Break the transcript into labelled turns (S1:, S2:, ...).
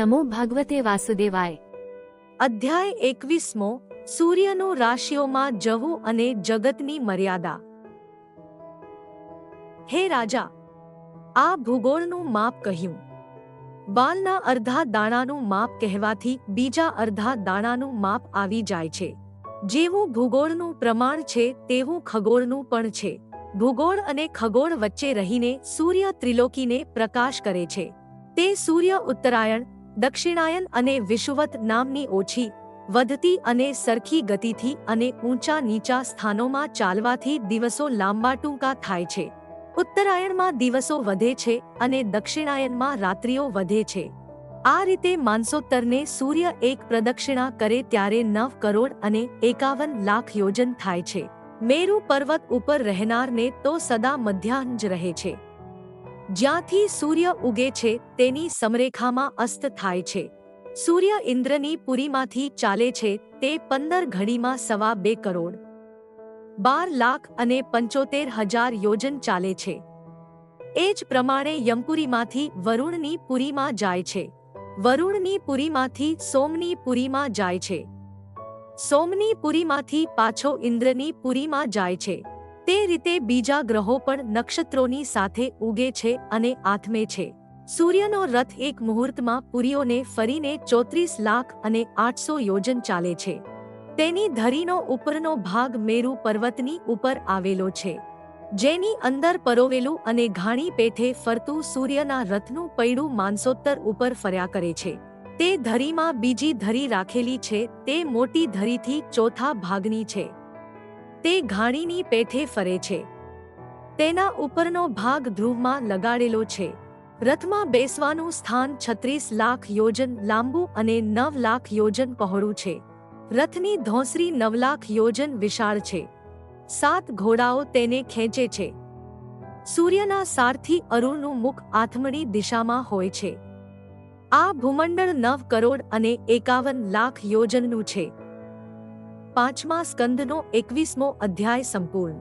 S1: નમો ભગવતે વાસુદેવાય।
S2: અધ્યાય 21મો સૂર્યનું રાશિઓમાં જવું અને જગતની મર્યાદા। હે રાજા, આ ભૂગોળનું માપ કહ્યું। બાલના અર્ધા દાણાનું માપ કહેવાથી બીજા અર્ધા દાણાનું માપ આવી જાય છે। જેવું ભૂગોળનું પ્રમાણ છે તેવું ખગોળનું પણ છે। ભૂગોળ અને ખગોળ વચ્ચે રહીને સૂર્ય ત્રિલોકીને પ્રકાશ કરે છે। તે સૂર્ય ઉત્તરાયણ, દક્ષિણાયન અને વિષુવત નામની ઓછી વધતી અને સરખી ગતિથી અને ઊંચા નીચા સ્થાનોમાં ચાલવાથી દિવસો લાંબા ટૂંકા થાય છે। ઉત્તરાયણમાં દિવસો વધે છે અને દક્ષિણાયનમાં રાત્રિઓ વધે છે। આ રીતે માનસોત્તરને સૂર્ય એક પ્રદક્ષિણા કરે ત્યારે 9 કરોડ અને 51 લાખ યોજન થાય છે। મેરુ પર્વત ઉપર રહેનારને તો સદા મધ્યાહન જ રહે છે। જ્યાંથી સૂર્ય ઉગે છે તેની સમરેખામાં અસ્ત થાય છે। સૂર્ય ઇન્દ્રની પુરીમાંથી ચાલે છે તે 15 ઘડીમાં 2.25 કરોડ 12 લાખ અને 75,000 યોજન ચાલે છે। એ જ પ્રમાણે યમપુરીમાંથી વરુણની પુરીમાં જાય છે। વરુણની પુરીમાંથી સોમની પુરીમાં જાય છે। સોમની પુરીમાંથી પાછો ઇન્દ્રની પુરીમાં જાય છે। તે રીતે બીજા ગ્રહો પણ નક્ષત્રોની સાથે ઉગે છે અને આથમે છે। સૂર્યનો રથ એક મુહૂર્તમાં પુરીઓને ફરીને 34 લાખ અને 800 યોજન ચાલે છે। તેની ધરીનો ઉપરનો ભાગ મેરુ પર્વતની ઉપર આવેલો છે, જેની અંદર પરોવેલું અને ઘાણી પેઠે ફરતું સૂર્યના રથનું પૈડું માનસોત્તર ઉપર ફર્યા કરે છે। તે ધરીમાં બીજી ધરી રાખેલી છે, તે મોટી ધરીથી ચોથા ભાગની છે। તે ઘાણીની પેઠે ફરે છે। તેના ઉપરનો ભાગ ધ્રુવમાં લગાડેલો છે। રથમાં બેસવાનું સ્થાન 36 લાખ યોજન લાંબુ અને 9 લાખ યોજન પહોળું છે। રથની ધોંસરી 9 લાખ યોજન વિશાળ છે। 7 ઘોડાઓ તેને ખેંચે છે। સૂર્યના સારથી અરુણનું મુખ આથમણી દિશામાં હોય છે। આ ભૂમંડળ 9 કરોડ અને 51 લાખ યોજનનું છે। 5મા સ્કંદનો 21મો અધ્યાય સંપૂર્ણ।